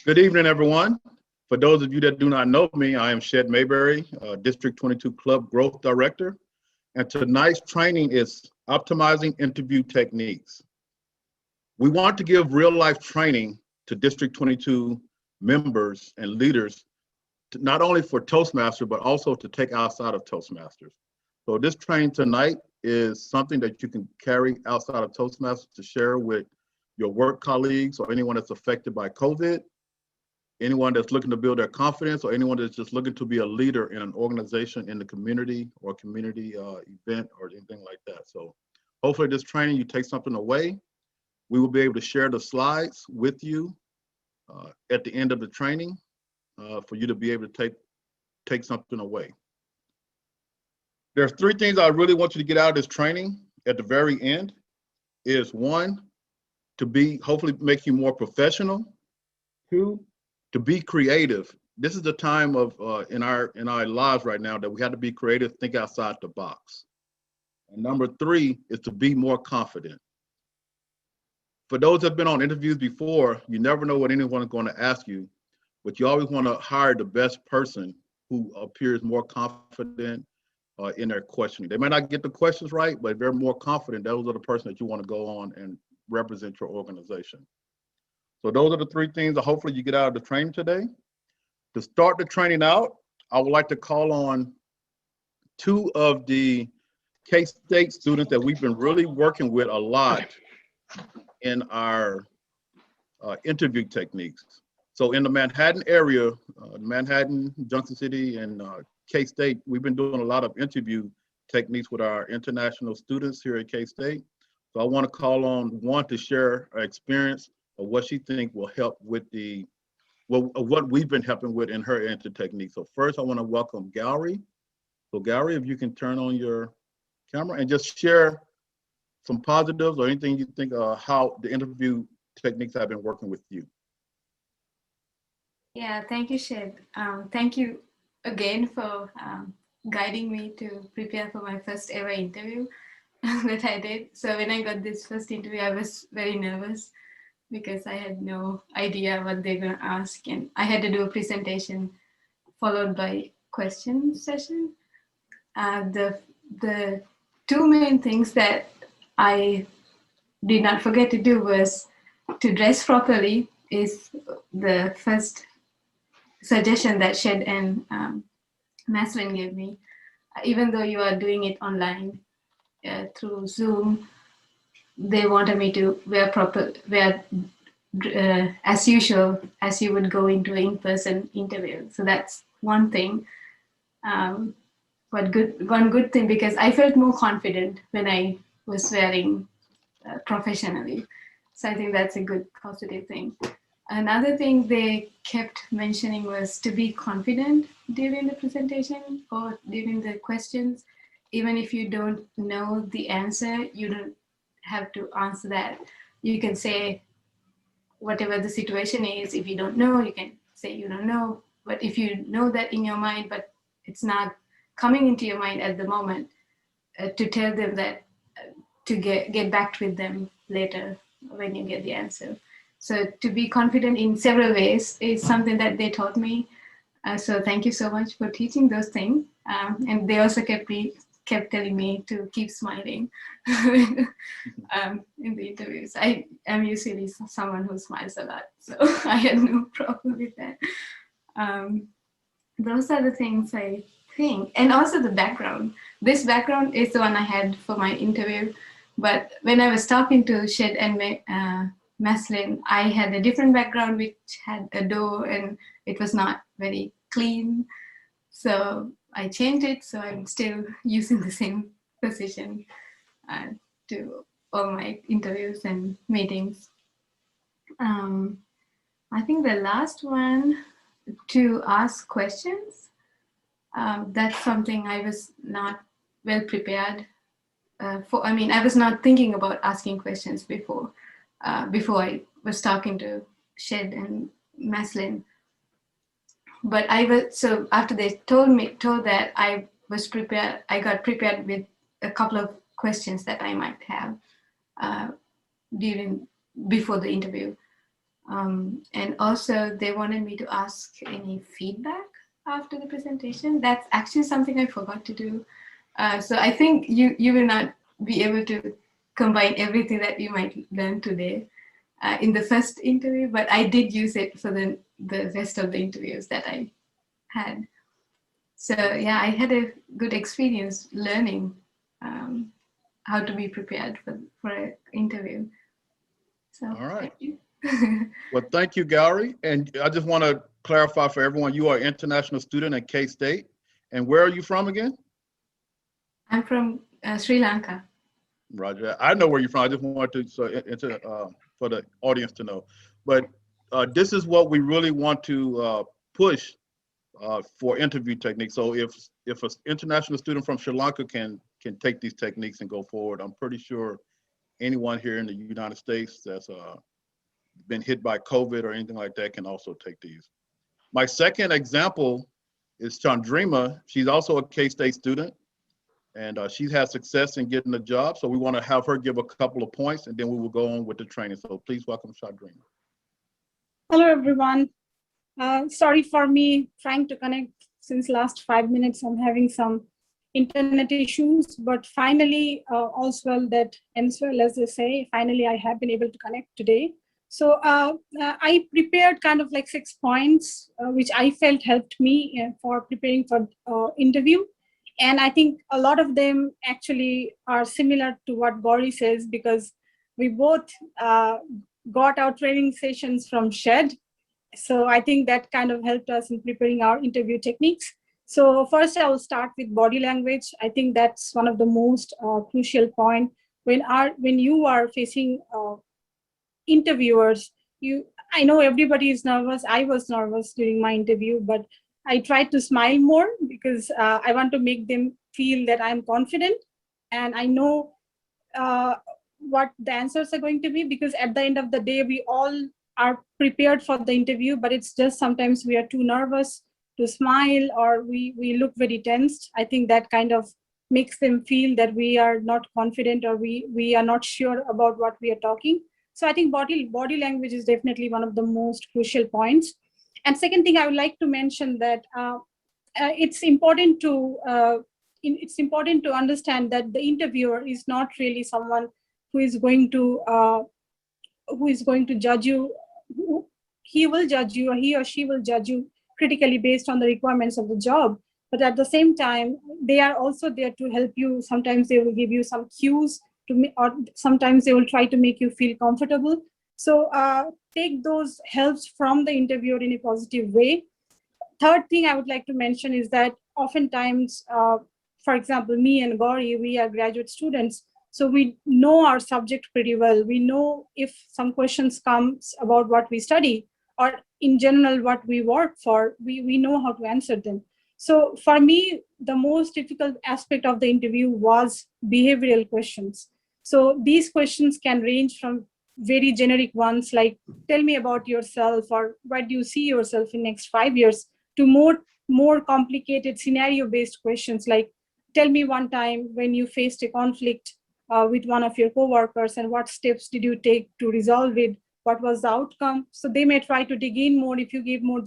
Good evening, everyone. For those of you that do not know me, I am Shed Mayberry, District 22 Club Growth Director. And tonight's training is optimizing interview techniques. We want to give real life training to District 22 members and leaders, not only for Toastmaster, but also to take outside of Toastmasters. So this training tonight is something that you can carry outside of Toastmasters to share with your work colleagues or anyone that's affected by COVID, anyone that's looking to build their confidence, or anyone that's just looking to be a leader in an organization, in the community, or community event, or anything like that. So hopefully this training, you take something away. We will be able to share the slides with you at the end of the training for you to be able to take something away. There's three things I really want you to get out of this training at the very end. Is one, to hopefully make you more professional. Two, to be creative. This is the time of in our lives right now that we have to be creative, think outside the box. And number three is to be more confident. For those that have been on interviews before, you never know what anyone is going to ask you, but you always want to hire the best person who appears more confident in their questioning. They might not get the questions right, but if they're more confident, those are the person that you want to go on and represent your organization. So those are the three things that hopefully you get out of the training today. To start the training out, I would like to call on two of the K-State students that we've been really working with a lot in our interview techniques. So in the Manhattan area, Manhattan, Junction City, and K-State, we've been doing a lot of interview techniques with our international students here at K-State. So I want to call on one to share her experience of what she thinks will help with what we've been helping with in her interview technique. So first I want to welcome Gowrie. So Gowrie, if you can turn on your camera and just share some positives or anything you think how the interview techniques have been working with you. Yeah, thank you, Shed. Thank you again for guiding me to prepare for my first ever interview that I did. So when I got this first interview, I was very nervous because I had no idea what they're going to ask. And I had to do a presentation followed by question session. The two main things that I did not forget to do was to dress properly is the first suggestion that Shed and Maslin gave me. Even though you are doing it online through Zoom, they wanted me to wear as usual as you would go into an in-person interview. So that's one thing. One good thing, because I felt more confident when I was wearing professionally. So I think that's a good positive thing. Another thing they kept mentioning was to be confident during the presentation or during the questions. Even if you don't know the answer, you don't have to answer that. You can say whatever the situation is. If you don't know, you can say you don't know. But if you know that in your mind, but it's not coming into your mind at the moment, to tell them that to get back with them later when you get the answer. So to be confident in several ways is something that they taught me. So thank you so much for teaching those things. And they also kept telling me to keep smiling in the interviews. I am usually someone who smiles a lot, so I had no problem with that. Those are the things I think. And also the background. This background is the one I had for my interview. But when I was talking to Shed and Maslin, I had a different background which had a door and it was not very clean. So I changed it, so I'm still using the same position to all my interviews and meetings. I think the last one, to ask questions, that's something I was not well prepared for. I mean, I was not thinking about asking questions before I was talking to Shed and Maslin. But so after they told that, I was prepared, I got prepared with a couple of questions that I might have before the interview. And also they wanted me to ask any feedback after the presentation. That's actually something I forgot to do. So I think you will not be able to combine everything that you might learn today in the first interview, but I did use it for the rest of the interviews that I had. So yeah, I had a good experience learning how to be prepared for an interview. So All right. thank you. Well, thank you, Gary. And I just want to clarify for everyone, you are an international student at K-State. And where are you from again? I'm from Sri Lanka. Roger. I know where you're from. I just wanted to, for the audience to know. But this is what we really want to push for interview techniques. So if an international student from Sri Lanka can take these techniques and go forward, I'm pretty sure anyone here in the United States that's been hit by COVID or anything like that can also take these. My second example is Chandrima. She's also a K-State student, and she's had success in getting a job. So we want to have her give a couple of points, and then we will go on with the training. So please welcome Chandrima. Hello, everyone. Sorry for me trying to connect since last 5 minutes. I'm having some internet issues, but finally, all's well that ends well, as they say. Finally, I have been able to connect today. So I prepared kind of like 6 points, which I felt helped me for preparing for interview. And I think a lot of them actually are similar to what Gauri says, because we both got our training sessions from SHED. So I think that kind of helped us in preparing our interview techniques. So first I will start with body language. I think that's one of the most crucial point when you are facing interviewers. I know everybody is nervous. I was nervous during my interview, but I tried to smile more because I want to make them feel that I'm confident and I know what the answers are going to be, because at the end of the day, we all are prepared for the interview, but it's just sometimes we are too nervous to smile or we look very tensed. I think that kind of makes them feel that we are not confident or we are not sure about what we are talking. So I think body language is definitely one of the most crucial points. And second thing I would like to mention that it's important to understand that the interviewer is not really someone who is going to judge you. He will judge you, or he or she will judge you critically based on the requirements of the job. But at the same time, they are also there to help you. Sometimes they will give you some cues or sometimes they will try to make you feel comfortable. So take those helps from the interviewer in a positive way. Third thing I would like to mention is that oftentimes, for example, me and Gauri, we are graduate students, so we know our subject pretty well. We know if some questions comes about what we study or in general what we work for, we know how to answer them. So for me, the most difficult aspect of the interview was behavioral questions. So these questions can range from very generic ones like, tell me about yourself, or where do you see yourself in next 5 years, to more complicated scenario-based questions like, tell me one time when you faced a conflict with one of your coworkers and what steps did you take to resolve it, what was the outcome. So they may try to dig in more. If you give more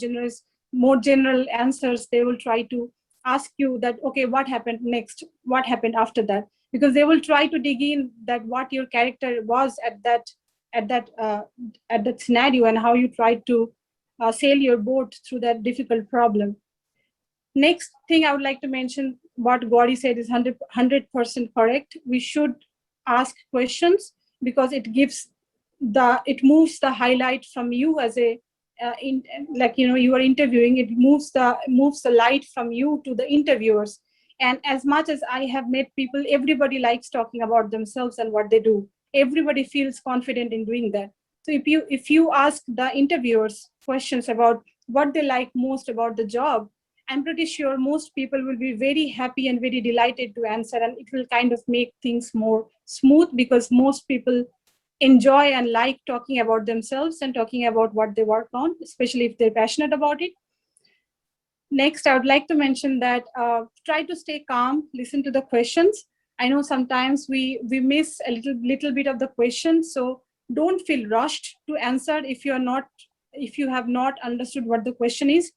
general answers, they will try to ask you that, okay, what happened next, what happened after that, because they will try to dig in that what your character was at that scenario and how you tried to sail your boat through that difficult problem. Next thing I would like to mention, what Gauri said is 100% correct. We should ask questions because it moves the highlight from you as you are interviewing. It moves the light from you to the interviewers. And as much as I have met people, everybody likes talking about themselves and what they do. Everybody feels confident in doing that. So if you ask the interviewers questions about what they like most about the job, I'm pretty sure most people will be very happy and very delighted to answer, and it will kind of make things more smooth because most people enjoy and like talking about themselves and talking about what they work on, especially if they're passionate about it. Next, I would like to mention that try to stay calm, listen to the questions. I know sometimes we miss a little bit of the question, so don't feel rushed to answer. If you have not understood what the question is,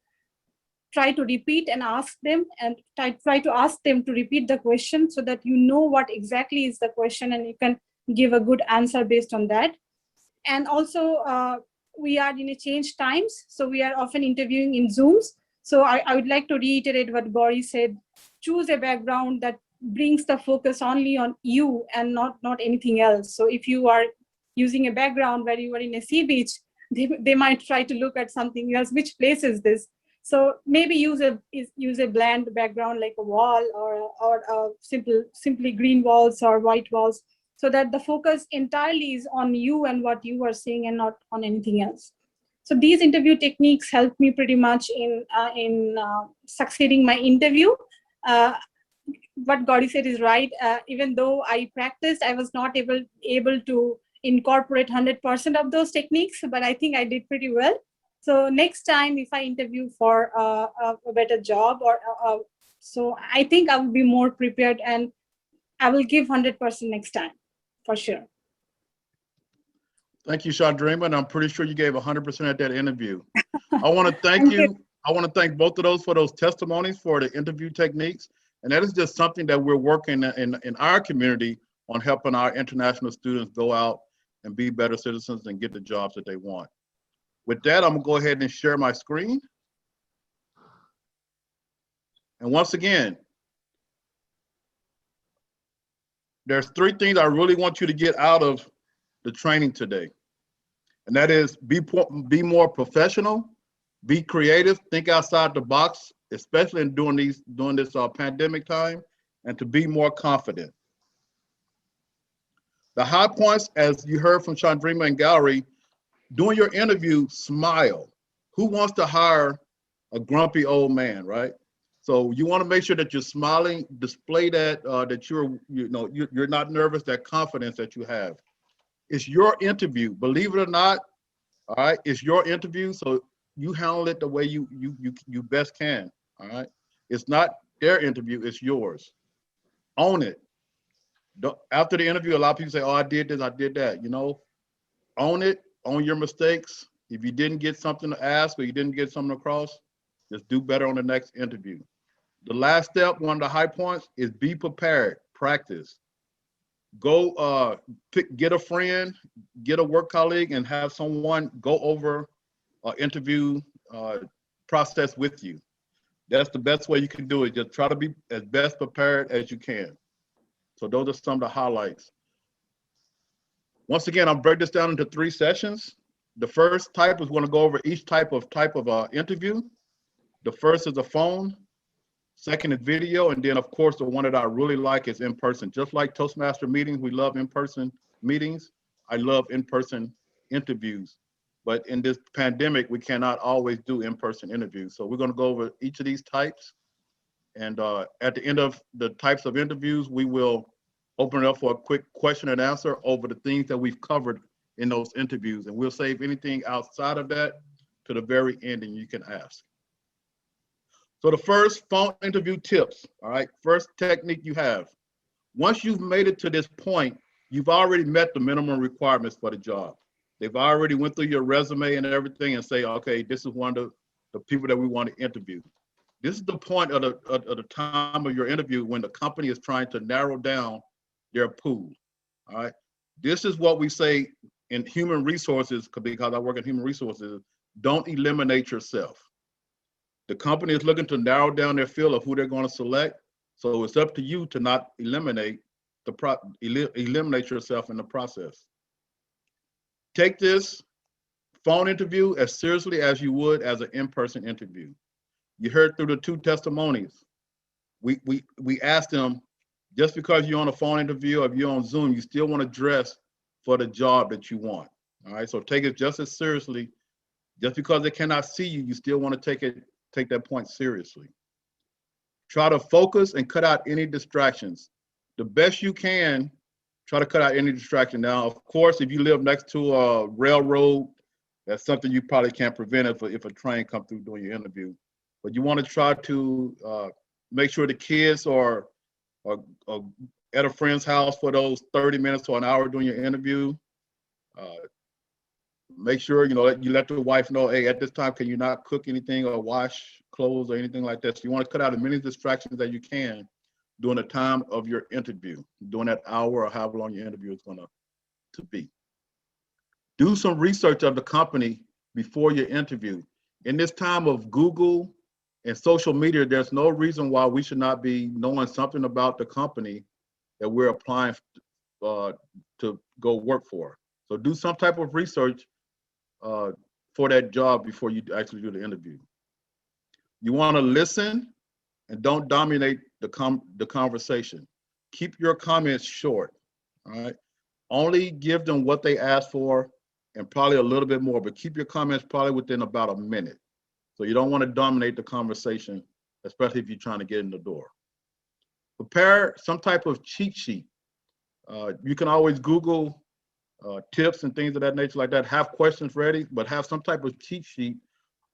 try to repeat and ask them, and try to ask them to repeat the question so that you know what exactly is the question and you can give a good answer based on that. And also, we are in a changed times, so we are often interviewing in Zooms. So I would like to reiterate what Gauri said. Choose a background that brings the focus only on you and not anything else. So if you are using a background where you are in a sea beach, they might try to look at something else. Which place is this? So maybe use a bland background like a wall or simply green walls or white walls, so that the focus entirely is on you and what you are saying and not on anything else. So these interview techniques helped me pretty much in succeeding my interview. What Gauri said is right. Even though I practiced, I was not able to incorporate 100% of those techniques, but I think I did pretty well. So next time, if I interview for a better job, so I think I will be more prepared and I will give 100% next time, for sure. Thank you, Chandrima, and I'm pretty sure you gave 100% at that interview. I want to thank you. I want to thank both of those for those testimonies for the interview techniques. And that is just something that we're working in our community on helping our international students go out and be better citizens and get the jobs that they want. With that, I'm gonna go ahead and share my screen. And once again, there's 3 things I really want you to get out of the training today. And that is be more professional, be creative, think outside the box, especially in during this pandemic time, and to be more confident. The high points, as you heard from Chandrima and Gauri, during your interview, smile. Who wants to hire a grumpy old man, right? So you want to make sure that you're smiling, display that that you're not nervous, that confidence that you have. It's your interview, believe it or not. All right, it's your interview, so you handle it the way you best can. All right, it's not their interview, it's yours. Own it. After the interview, a lot of people say, "Oh, I did this, I did that." You know, own it. Own your mistakes. If you didn't get something to ask or you didn't get something across, just do better on the next interview. The last step, one of the high points, is be prepared. Practice. Go get a friend, get a work colleague, and have someone go over an interview process with you. That's the best way you can do it. Just try to be as best prepared as you can. So those are some of the highlights. Once again, I'll break this down into 3 sessions. The first type is going to go over each type of interview. The first is a phone. Second is video, and then of course the one that I really like is in person. Just like Toastmaster meetings, we love in-person meetings. I love in-person interviews, but in this pandemic, we cannot always do in-person interviews. So we're going to go over each of these types, and at the end of the types of interviews, we will open it up for a quick question and answer over the things that we've covered in those interviews, and we'll save anything outside of that to the very end, and you can ask. So the first phone interview tips, all right, first technique you have. Once you've made it to this point, you've already met the minimum requirements for the job. They've already went through your resume and everything and say, okay, this is one of the people that we want to interview. This is the point of the time of your interview when the company is trying to narrow down their pool, all right? This is what we say in human resources, because I work in human resources, don't eliminate yourself. The company is looking to narrow down their field of who they're going to select. So it's up to you to not eliminate yourself in the process. Take this phone interview as seriously as you would as an in-person interview. You heard through the 2 testimonies. We asked them, just because you're on a phone interview or if you're on Zoom, you still want to dress for the job that you want. All right, so take it just as seriously. Just because they cannot see you, you still want to take that point seriously. Try to focus and cut out any distractions. The best you can, try to cut out any distraction. Now, of course, if you live next to a railroad, that's something you probably can't prevent if a train comes through during your interview. But you want to try to make sure the kids are at a friend's house for those 30 minutes or an hour during your interview. Make sure, you let the wife know, hey, at this time, can you not cook anything or wash clothes or anything like that? So you want to cut out as many distractions as you can during the time of your interview, during that hour or however long your interview is going to be. Do some research of the company before your interview. In this time of Google and social media, there's no reason why we should not be knowing something about the company that we're applying to go work for. So do some type of research for that job before you actually do the interview. You want to listen and don't dominate the conversation. Keep your comments short, all right? Only give them what they asked for and probably a little bit more, but keep your comments probably within about a minute. So you don't want to dominate the conversation, especially if you're trying to get in the door. Prepare some type of cheat sheet. You can always Google tips and things of that nature like that. Have questions ready, but have some type of cheat sheet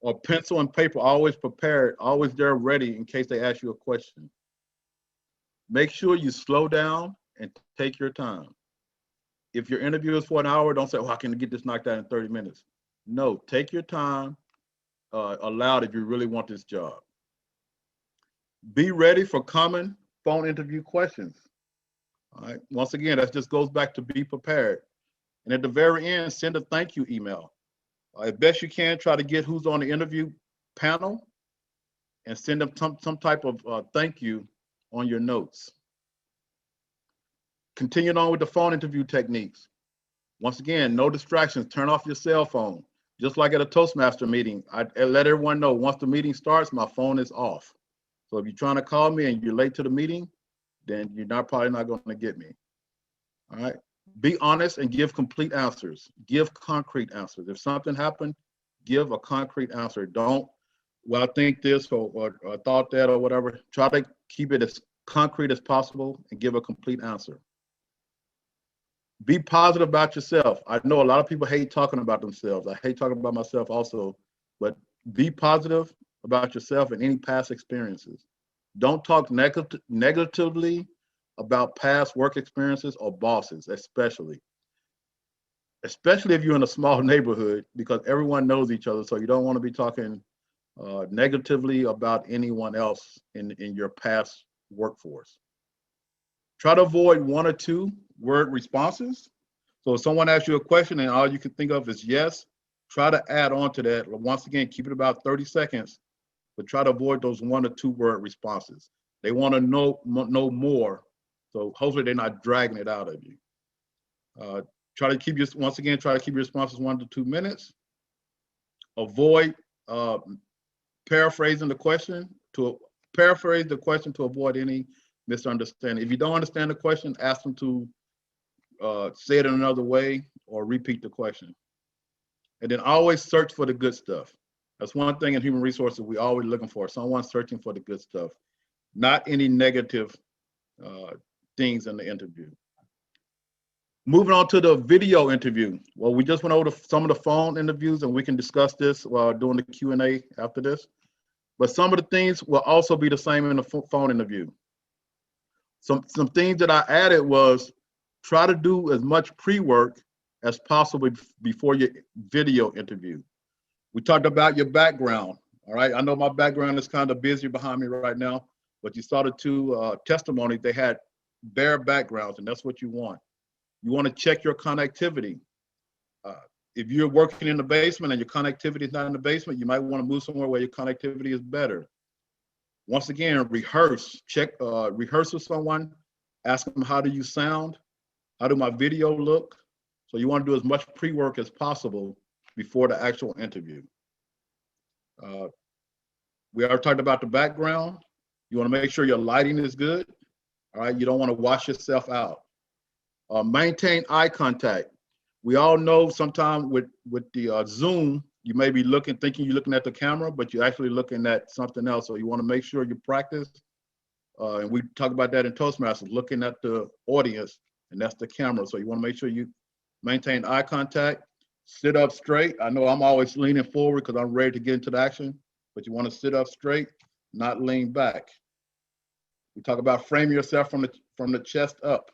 or pencil and paper always prepared, always there ready in case they ask you a question. Make sure you slow down and take your time. If your interview is for an hour, don't say, oh, I can get this knocked out in 30 minutes. No, take your time allowed if you really want this job. Be ready for common phone interview questions. All right. Once again, that just goes back to be prepared. And at the very end, send a thank you email. As best you can, try to get who's on the interview panel and send them some type of thank you on your notes. Continuing on with the phone interview techniques. Once again, no distractions. Turn off your cell phone. Just like at a Toastmaster meeting, I let everyone know once the meeting starts, my phone is off. So if you're trying to call me and you're late to the meeting, then you're probably not going to get me. All right. Be honest and give complete answers. Give concrete answers. If something happened, give a concrete answer. Don't, well, I think this or thought that or whatever. Try to keep it as concrete as possible and give a complete answer. Be positive about yourself. I know a lot of people hate talking about themselves. I hate talking about myself also, but be positive about yourself and any past experiences. Don't talk negatively about past work experiences or bosses, especially if you're in a small neighborhood, because everyone knows each other. So you don't want to be talking negatively about anyone else in your past workforce. Try to avoid 1 or 2 word responses. So if someone asks you a question and all you can think of is yes, try to add on to that. Once again, keep it about 30 seconds, but try to avoid those 1 or 2 word responses. They want to know more. So hopefully they're not dragging it out of you. Try to keep your responses 1 to 2 minutes. Avoid paraphrasing the question to avoid any misunderstanding. If you don't understand the question, ask them to say it in another way or repeat the question. And then always search for the good stuff. That's one thing in human resources we always looking for, someone searching for the good stuff, not any negative things in the interview. Moving on to the video interview. Well, we just went over some of the phone interviews and we can discuss this while doing the Q&A after this. But some of the things will also be the same in the phone interview. Some things that I added was try to do as much pre-work as possible before your video interview. We talked about your background, all right? I know my background is kind of busy behind me right now, but you saw the 2 testimonies, they had bare backgrounds, and that's what you want. You want to check your connectivity. If you're working in the basement and your connectivity is not in the basement, you might want to move somewhere where your connectivity is better. Once again, rehearse with someone, ask them, how do you sound? How do my video look? So you want to do as much pre-work as possible before the actual interview. We already talked about the background. You want to make sure your lighting is good. All right, you don't want to wash yourself out. Maintain eye contact. We all know sometimes with the Zoom, you may be thinking you're looking at the camera, but you're actually looking at something else. So you want to make sure you practice. And we talk about that in Toastmasters, looking at the audience, and that's the camera. So you want to make sure you maintain eye contact, sit up straight. I know I'm always leaning forward because I'm ready to get into the action, but you want to sit up straight, not lean back. We talk about framing yourself from the chest up.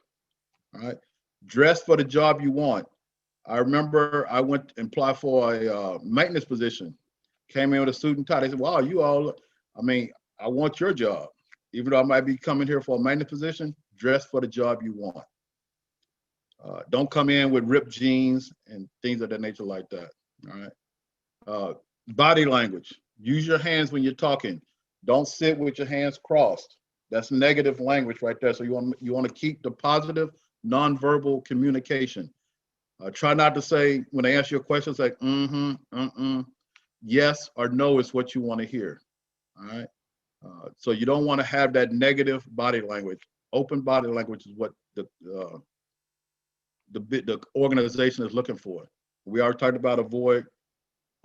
All right. Dress for the job you want. I remember I went and applied for a maintenance position. Came in with a suit and tie. They said, wow, I want your job. Even though I might be coming here for a maintenance position, dress for the job you want. Don't come in with ripped jeans and things of that nature like that, all right? Body language. Use your hands when you're talking. Don't sit with your hands crossed. That's negative language right there. So you want to keep the positive nonverbal communication. Try not to say, when they ask you a question, it's like, yes or no is what you want to hear, all right? So you don't want to have that negative body language. Open body language is what the organization is looking for. We already talked about avoid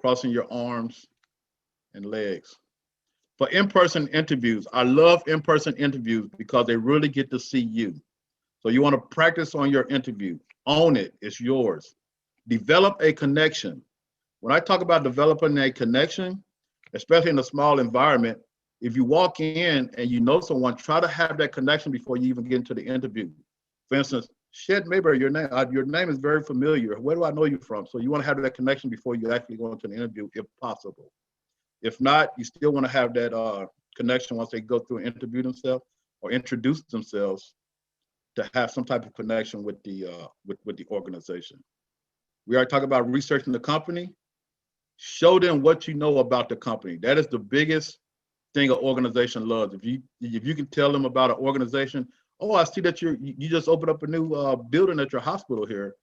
crossing your arms and legs. For in-person interviews, I love in-person interviews because they really get to see you. So you want to practice on your interview. Own it, it's yours. Develop a connection. When I talk about developing a connection, especially in a small environment, if you walk in and you know someone, try to have that connection before you even get into the interview. For instance, Shed Mayberry, your name is very familiar. Where do I know you from? So you want to have that connection before you actually go into the interview, if possible. If not, you still want to have that connection once they go through and interview themselves or introduce themselves, to have some type of connection with the organization. We are talking about researching the company. Show them what you know about the company. That is the biggest thing an organization loves. If you can tell them about an organization, oh, I see that you just opened up a new building at your hospital here.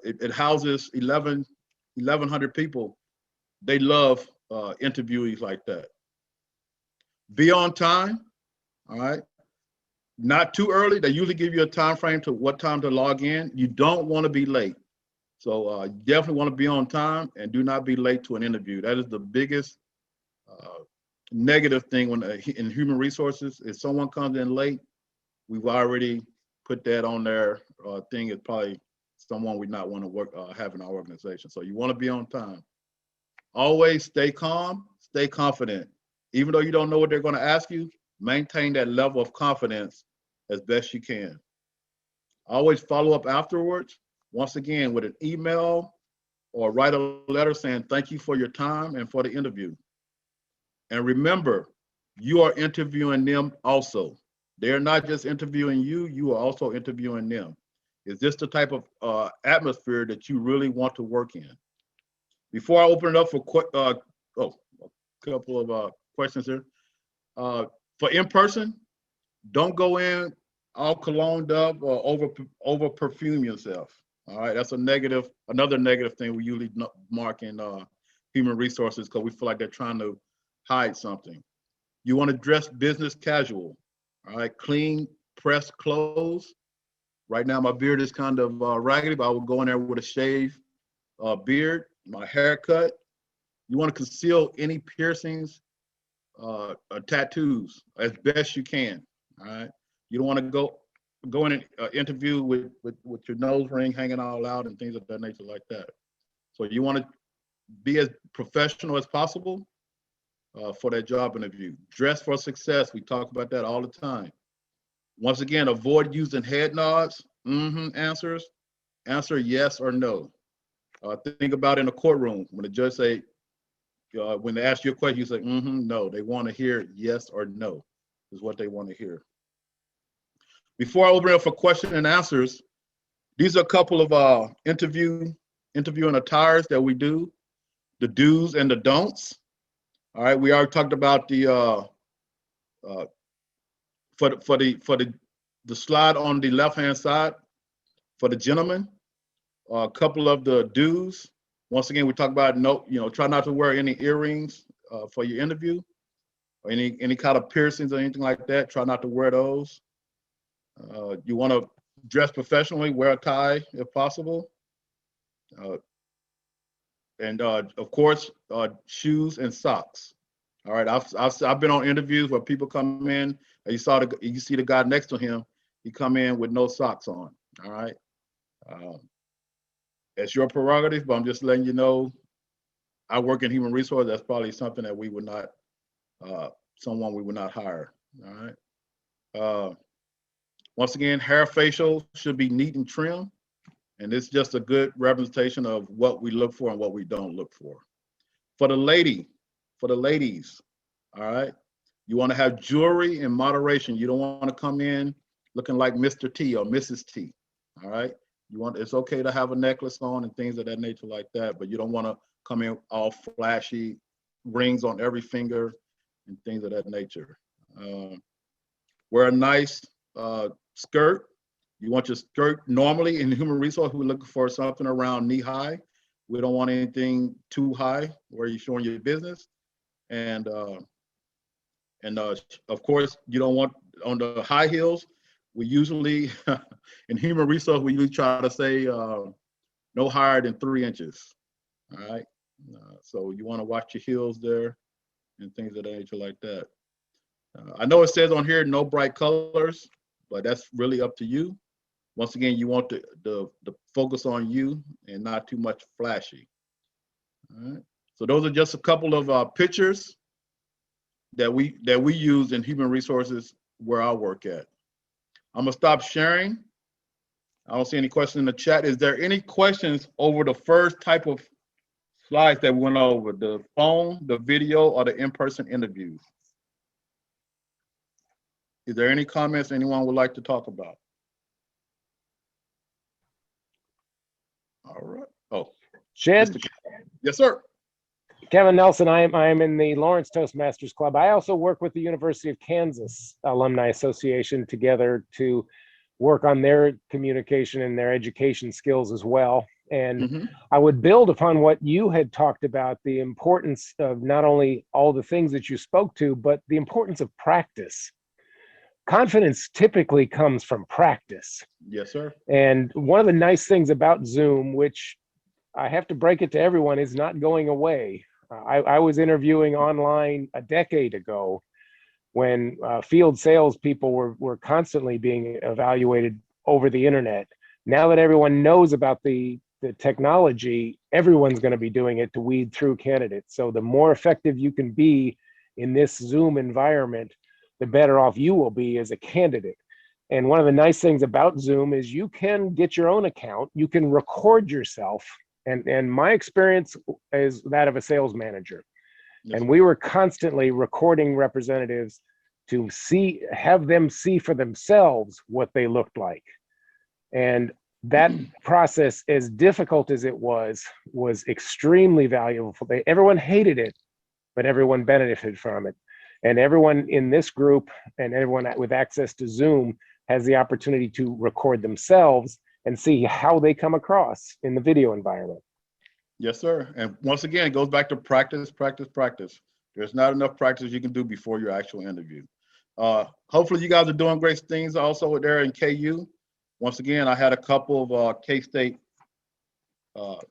It houses 1,100 people. They love interviewees like that. Be on time, all right? Not too early. They usually give you a time frame to what time to log in. You don't want to be late. So you definitely want to be on time, and do not be late to an interview. That is the biggest negative thing when in human resources. If someone comes in late, we've already put that on their thing. It's probably someone we not want to have in our organization. So you want to be on time. Always stay calm, stay confident. Even though you don't know what they're going to ask you, maintain that level of confidence as best you can. Always follow up afterwards, once again, with an email or write a letter saying thank you for your time and for the interview. And remember, you are interviewing them also. They're not just interviewing you, you are also interviewing them. Is this the type of atmosphere that you really want to work in? Before I open it up for a couple of questions here. For in-person, don't go in all cologned up or over perfume yourself. All right, that's another negative thing we usually mark in human resources, because we feel like they're trying to hide something. You want to dress business casual. All right, clean, pressed clothes. Right now, my beard is kind of raggedy, but I will go in there with a shave beard, my haircut. You want to conceal any piercings, tattoos as best you can. All right, you don't want to go in an interview with your nose ring hanging all out and things of that nature like that. So you want to be as professional as possible for that job interview. Dress for success. We talk about that all the time. Once again, avoid using head nods, answers. Answer yes or no. Think about in a courtroom when the judge say, when they ask you a question, you say, no. They want to hear yes or no is what they want to hear. Before I open it up for question and answers, these are a couple of interviewing attires that we do, the do's and the don'ts. All right, we already talked about the for the slide on the left-hand side for the gentleman. A couple of the do's. Once again, we talk about try not to wear any earrings for your interview, or any kind of piercings or anything like that. Try not to wear those. You want to dress professionally, wear a tie if possible. And of course, shoes and socks. All right, I've been on interviews where people come in and you see the guy next to him, he come in with no socks on. All right, it's your prerogative, but I'm just letting you know. I work in human resources. That's probably something that we would not, someone we would not hire. All right. Once again, hair facial should be neat and trim. And it's just a good representation of what we look for and what we don't look for. For the ladies, all right, you want to have jewelry in moderation. You don't want to come in looking like Mr. T or Mrs. T, all right? It's okay to have a necklace on and things of that nature like that, but you don't want to come in all flashy, rings on every finger and things of that nature. Wear a nice skirt. You want your skirt, normally in human resource, we're looking for something around knee high. We don't want anything too high where you're showing your business. And of course, you don't want on the high heels. We usually, in human resource, we usually try to say no higher than 3 inches. All right. So you want to watch your heels there and things of that nature like that. I know it says on here, no bright colors, but that's really up to you. Once again, you want the focus on you and not too much flashy. All right. So those are just a couple of pictures that we use in human resources where I work at. I'm gonna stop sharing. I don't see any questions in the chat. Is there any questions over the first type of slides that we went over, the phone, the video, or the in-person interviews? Is there any comments anyone would like to talk about? All right. Oh, Shed, yes, sir. Kevin Nelson, I am in the Lawrence Toastmasters Club. I also work with the University of Kansas Alumni Association together to work on their communication and their education skills as well. And I would build upon what you had talked about, the importance of not only all the things that you spoke to, but the importance of practice. Confidence typically comes from practice. Yes, sir. And one of the nice things about Zoom, which I have to break it to everyone, is not going away. I was interviewing online a decade ago when field salespeople were constantly being evaluated over the internet. Now that everyone knows about the technology, everyone's going to be doing it to weed through candidates. So the more effective you can be in this Zoom environment, the better off you will be as a candidate. And one of the nice things about Zoom is you can get your own account, you can record yourself. And my experience is that of a sales manager. Yes. And we were constantly recording representatives to have them see for themselves what they looked like. And that process, as difficult as it was extremely valuable. Everyone hated it, but everyone benefited from it. And everyone in this group and everyone with access to Zoom has the opportunity to record themselves and see how they come across in the video environment. Yes, sir. And once again, it goes back to practice, practice, practice. There's not enough practice you can do before your actual interview. Hopefully you guys are doing great things also there in KU. Once again, I had a couple of K-State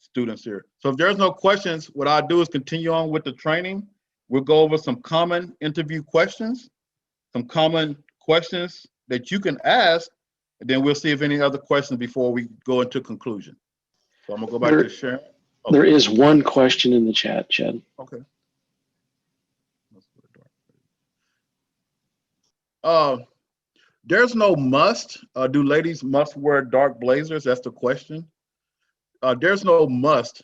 students here. So if there's no questions, what I'll do is continue on with the training. We'll go over some common interview questions, some common questions that you can ask, and then we'll see if any other questions before we go into conclusion. So I'm gonna go back to Sharon. Okay. There is one question in the chat, Chad. Okay. There's no must. Do ladies must wear dark blazers? That's the question. There's no must.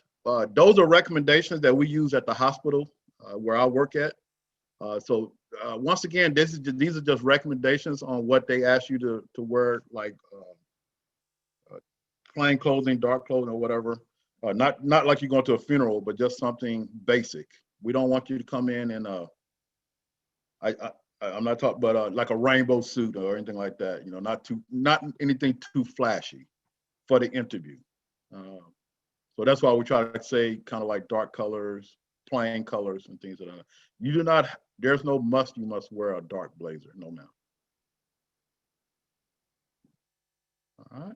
Those are recommendations that we use at the hospital where I work at. Once again, these are just recommendations on what they ask you to wear, like plain clothing, dark clothing, or whatever. Not like you're going to a funeral, but just something basic. We don't want you to come in and I'm not talking, but like a rainbow suit or anything like that. You know, not anything too flashy for the interview. So that's why we try to say kind of like dark colors, plain colors, and things like that. You do not. There's no must. You must wear a dark blazer. No, ma'am. All right.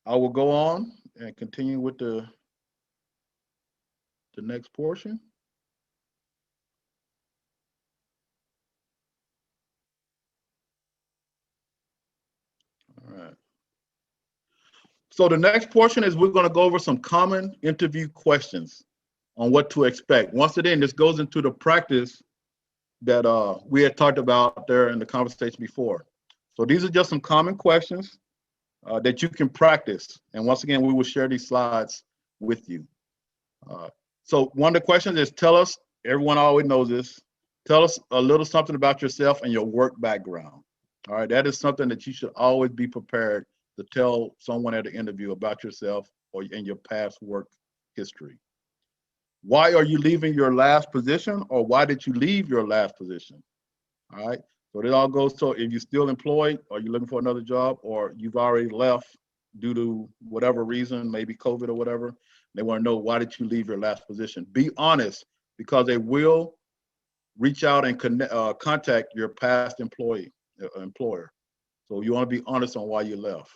I will go on and continue with the next portion. All right. So the next portion is we're going to go over some common interview questions on what to expect. Once again, this goes into the practice that we had talked about there in the conversation before. So these are just some common questions. that you can practice. And once again, we will share these slides with you. So one of the questions is, tell us, everyone always knows this, tell us a little something about yourself and your work background. All right, that is something that you should always be prepared to tell someone at an interview about yourself or in your past work history. Why are you leaving your last position, or why did you leave your last position? All right, so it all goes to if you're still employed, or you're looking for another job, or you've already left due to whatever reason, maybe COVID or whatever. They want to know, why did you leave your last position? Be honest, because they will reach out and contact your past employer. So you want to be honest on why you left.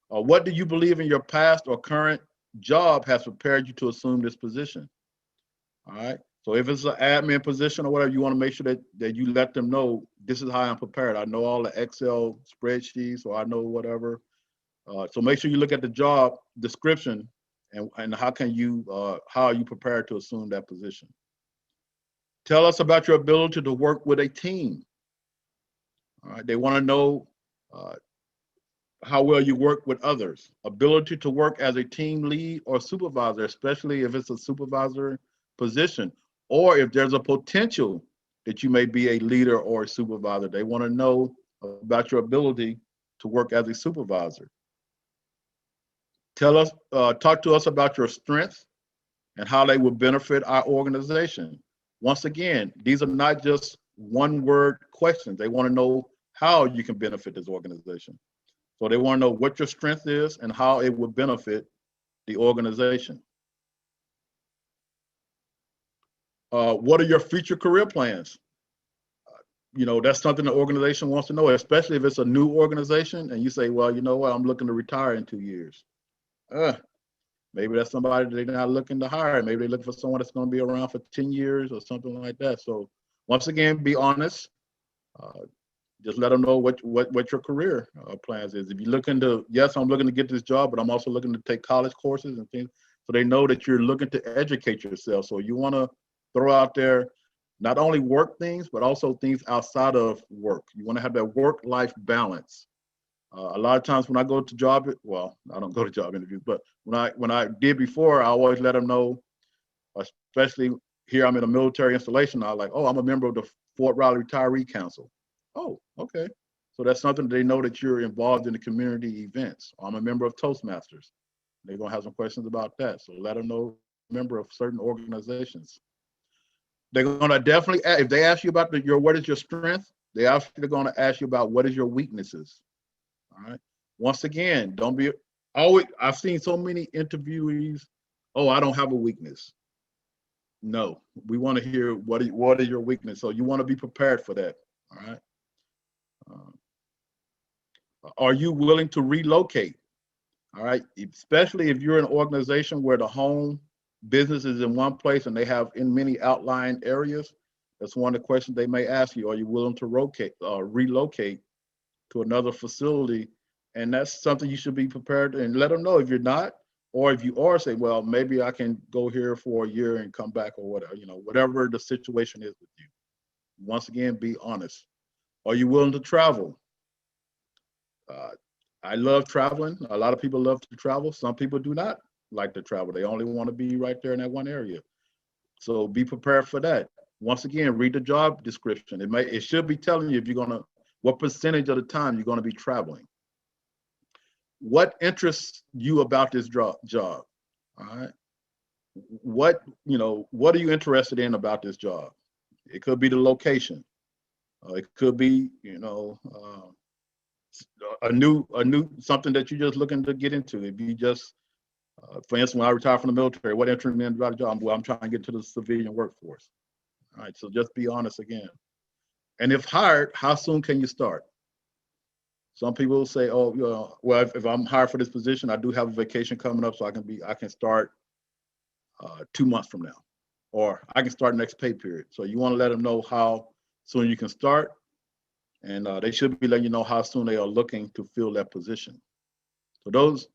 What do you believe in your past or current job has prepared you to assume this position? All right. So if it's an admin position or whatever, you want to make sure that you let them know, this is how I'm prepared. I know all the Excel spreadsheets, or I know whatever. So make sure you look at the job description and how are you prepared to assume that position. Tell us about your ability to work with a team. All right. They want to know how well you work with others. Ability to work as a team lead or supervisor, especially if it's a supervisor position, or if there's a potential that you may be a leader or a supervisor. They want to know about your ability to work as a supervisor. Talk to us about your strengths and how they will benefit our organization. Once again, these are not just one-word questions. They want to know how you can benefit this organization. So they want to know what your strength is and how it will benefit the organization. What are your future career plans? That's something the organization wants to know, especially if it's a new organization and you say, well, you know what, I'm looking to retire in 2 years. Maybe that's somebody they're not looking to hire. Maybe they're looking for someone that's going to be around for 10 years or something like that. So once again, be honest. Just let them know what your career plans is. If you're looking to, yes, I'm looking to get this job, but I'm also looking to take college courses and things, so they know that you're looking to educate yourself. So you want to throw out there not only work things, but also things outside of work. You want to have that work-life balance. A lot of times when I go to I don't go to job interviews, but when I did before, I always let them know, especially here I'm in a military installation, I was like, oh, I'm a member of the Fort Riley Retiree Council. Oh, okay. So that's something they know that you're involved in the community events. I'm a member of Toastmasters. They're gonna have some questions about that. So let them know, member of certain organizations. They're gonna definitely, if they ask you about what is your strength, they're gonna ask you about what is your weaknesses. All right. Once again, don't be always. I've seen so many interviewees. Oh, I don't have a weakness. No, we want to hear what are your weaknesses. So you want to be prepared for that. All right. Are you willing to relocate? All right. Especially if you're in an organization where the home business is in one place and they have in many outlying areas. That's one of the questions they may ask you. Are you willing to relocate to another facility? And that's something you should be prepared to, and let them know if you're not, or if you are, say, well, maybe I can go here for a year and come back, or whatever, whatever the situation is with you. Once again, be honest. Are you willing to travel? I love traveling. A lot of people love to travel. Some people do not like to travel. They only want to be right there in that one area. So be prepared for that. Once again, read the job description. It should be telling you what percentage of the time you're going to be traveling. What interests you about this job? All right. What are you interested in about this job? It could be the location. It could be, a new something that you're just looking to get into. If you just, for instance, when I retired from the military, what interested me about the job? Well, I'm trying to get to the civilian workforce. All right. So just be honest again. And if hired, how soon can you start? Some people say, oh, well, if I'm hired for this position, I do have a vacation coming up, so I can start 2 months from now, or I can start next pay period. So you want to let them know how soon you can start, and they should be letting you know how soon they are looking to fill that position. So those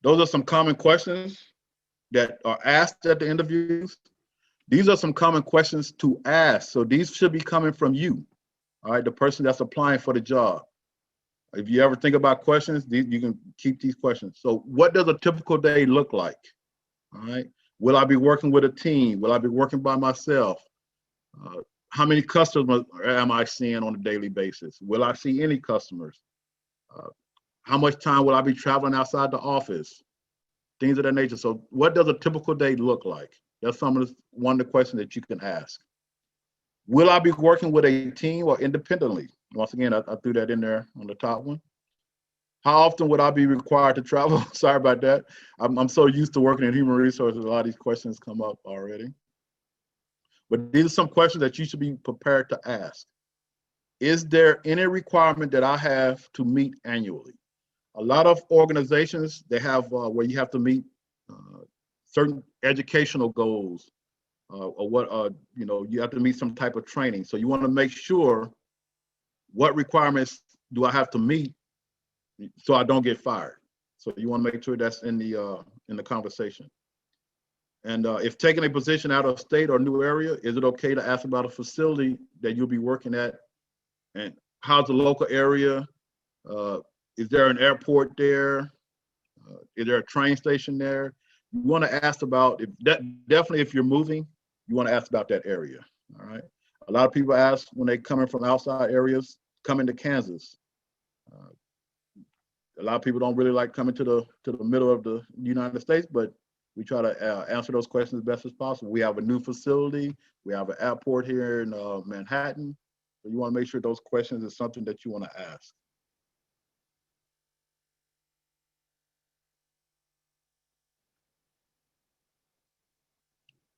are some common questions that are asked at the interviews. These are some common questions to ask. So these should be coming from you, all right, the person that's applying for the job. If you ever think about questions, you can keep these questions. So what does a typical day look like? All right. Will I be working with a team? Will I be working by myself? How many customers am I seeing on a daily basis? Will I see any customers? How much time will I be traveling outside the office? Things of that nature. So what does a typical day look like? That's one of the questions that you can ask. Will I be working with a team or independently? Once again, I threw that in there on the top one. How often would I be required to travel? Sorry about that. I'm so used to working in human resources, a lot of these questions come up already. But these are some questions that you should be prepared to ask. Is there any requirement that I have to meet annually? A lot of organizations, they have where you have to meet certain educational goals, or what, you have to meet some type of training. So you want to make sure what requirements do I have to meet so I don't get fired. So you want to make sure that's in the conversation. And if taking a position out of state or new area, is it okay to ask about a facility that you'll be working at? And how's the local area? Is there an airport there? Is there a train station there? You want to ask about, definitely if you're moving, you want to ask about that area, all right? A lot of people ask when they coming from outside areas, coming to Kansas. A lot of people don't really like coming to the middle of the United States, but we try to answer those questions as best as possible. We have a new facility. We have an airport here in Manhattan. So you want to make sure those questions is something that you want to ask.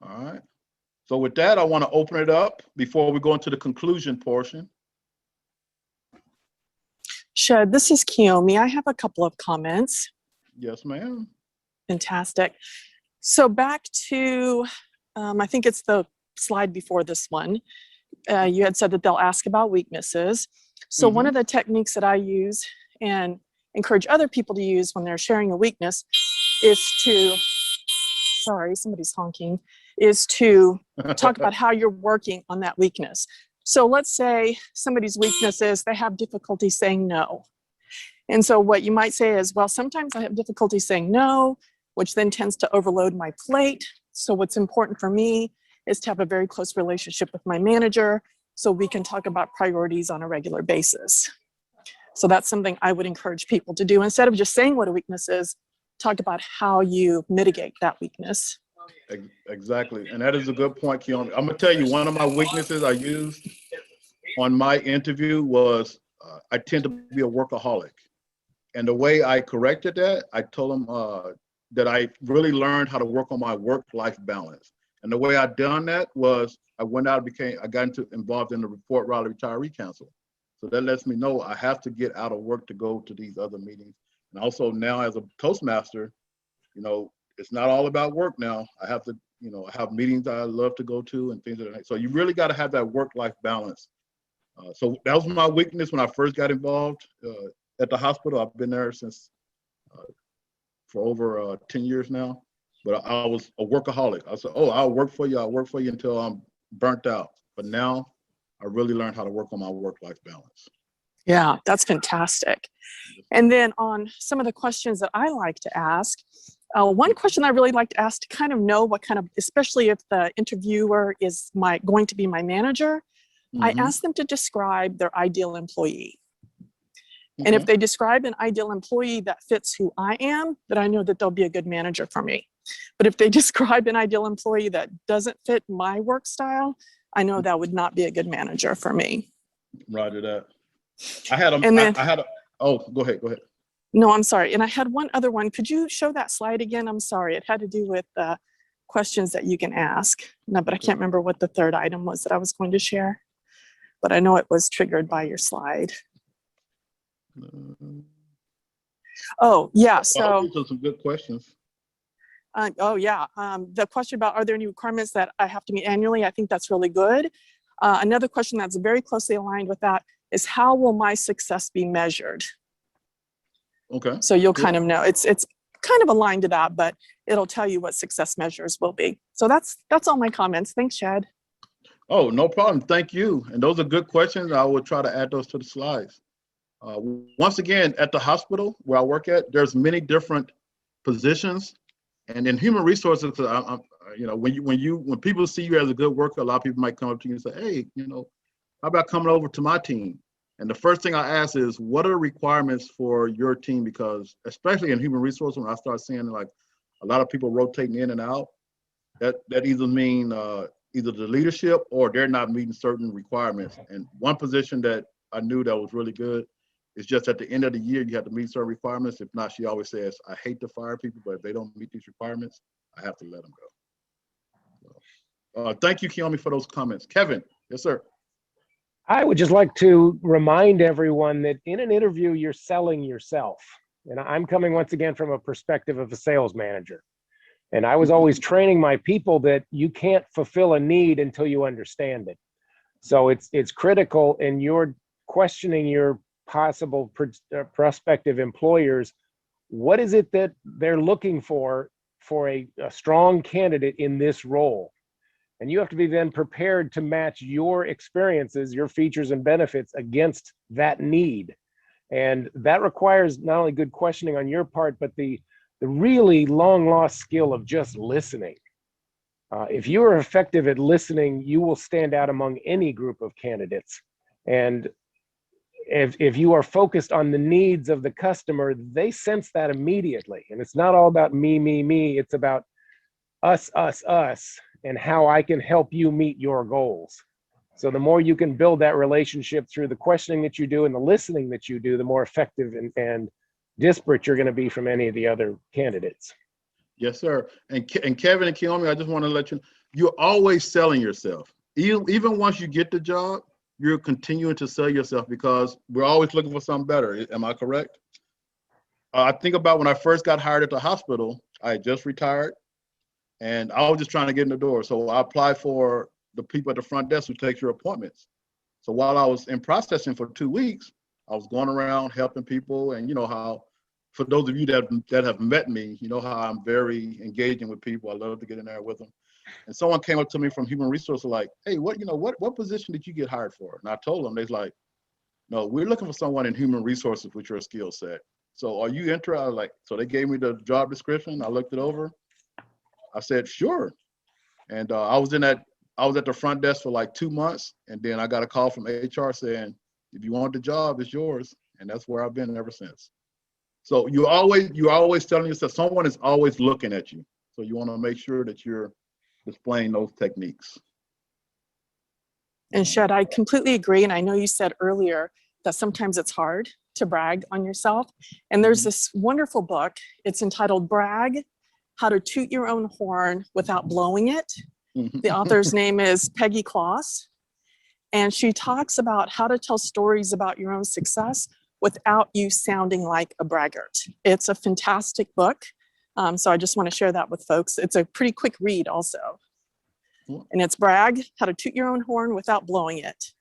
All right. So with that, I want to open it up before we go into the conclusion portion. Shed, this is Kiyomi. I have a couple of comments. Yes, ma'am. Fantastic. So back to, I think it's the slide before this one. You had said that they'll ask about weaknesses. So one of the techniques that I use and encourage other people to use when they're sharing a weakness is to, sorry, somebody's honking, is to talk about how you're working on that weakness. So let's say somebody's weakness is they have difficulty saying no. And so what you might say is, well, sometimes I have difficulty saying no, which then tends to overload my plate. So what's important for me is to have a very close relationship with my manager so we can talk about priorities on a regular basis. So that's something I would encourage people to do. Instead of just saying what a weakness is, talk about how you mitigate that weakness. Exactly. And that is a good point, Kiyomi. I'm gonna tell you, one of my weaknesses I used on my interview was I tend to be a workaholic. And the way I corrected that, I told them that I really learned how to work on my work-life balance. And the way I done that was I went out and I got involved in the Report Raleigh Retiree Council. So that lets me know I have to get out of work to go to these other meetings. And also now as a Toastmaster, it's not all about work now. I have to, I have meetings that I love to go to and things like that. So you really got to have that work-life balance. So that was my weakness when I first got involved at the hospital. I've been there since for over 10 years now, but I was a workaholic. I said, oh, I'll work for you until I'm burnt out. But now I really learned how to work on my work-life balance. Yeah, that's fantastic. And then on some of the questions that I like to ask, one question I really like to ask to kind of know what kind of, especially if the interviewer is going to be my manager, I ask them to describe their ideal employee. And if they describe an ideal employee that fits who I am, then I know that they'll be a good manager for me. But if they describe an ideal employee that doesn't fit my work style, I know that would not be a good manager for me. Roger that. Oh, go ahead. No, I'm sorry. And I had one other one. Could you show that slide again? I'm sorry. It had to do with questions that you can ask. No, but I can't remember what the third item was that I was going to share. But I know it was triggered by your slide. Oh, yeah. So those are some good questions. The question about, are there any requirements that I have to meet annually? I think that's really good. Another question that's very closely aligned with that is, how will my success be measured? Okay. So you'll kind of know, it's kind of aligned to that, but it'll tell you what success measures will be. So that's all my comments. Thanks, Chad. Oh, no problem. Thank you. And those are good questions. I will try to add those to the slides. Once again, at the hospital where I work at, there's many different positions, and in human resources, you know, when people see you as a good worker, a lot of people might come up to you and say, "Hey, you know, how about coming over to my team?" And the first thing I ask is, "What are the requirements for your team?" Because especially in human resources, when I start seeing like a lot of people rotating in and out, that either mean either the leadership or they're not meeting certain requirements. And one position that I knew that was really good is just at the end of the year, you have to meet certain requirements. If not, she always says, "I hate to fire people, but if they don't meet these requirements, I have to let them go." So, thank you, Kiyomi, for those comments. Kevin, yes, sir. I would just like to remind everyone that in an interview, you're selling yourself. And I'm coming once again from a perspective of a sales manager. And I was always training my people that you can't fulfill a need until you understand it. So it's critical in your questioning your possible prospective employers. What is it that they're looking for a strong candidate in this role? And you have to be then prepared to match your experiences, your features and benefits against that need. And that requires not only good questioning on your part, but the really long lost skill of just listening. If you are effective at listening, you will stand out among any group of candidates. And if you are focused on the needs of the customer, they sense that immediately. And it's not all about me, me, me. It's about us, us, us, and how I can help you meet your goals. So the more you can build that relationship through the questioning that you do and the listening that you do, the more effective and disparate you're going to be from any of the other candidates. Yes, sir. And Kevin and Kiyomi, I just want to let you know, you're always selling yourself. Even once you get the job, you're continuing to sell yourself because we're always looking for something better. Am I correct? I think about when I first got hired at the hospital, I had just retired and I was just trying to get in the door. So I applied for the people at the front desk who takes your appointments. So while I was in processing for 2 weeks, I was going around helping people. And you know how, for those of you that have met me, you know how I'm very engaging with people. I love to get in there with them. And someone came up to me from human resources like, "Hey, what position did you get hired for?" And I told them, they're like, "No, we're looking for someone in human resources with your skill set. So are you interested?" I was like, so they gave me the job description. I looked it over. I said, "Sure." And I was at the front desk for like 2 months. And then I got a call from HR saying, "If you want the job, it's yours." And that's where I've been ever since. So you're always telling yourself, someone is always looking at you. So you want to make sure that you're displaying those techniques. And Shed, I completely agree. And I know you said earlier that sometimes it's hard to brag on yourself. And there's this wonderful book. It's entitled Brag, How to Toot Your Own Horn Without Blowing It. The author's name is Peggy Kloss. And she talks about how to tell stories about your own success without you sounding like a braggart. It's a fantastic book. So I just want to share that with folks. It's a pretty quick read also. And it's Brag, How to Toot Your Own Horn Without Blowing It.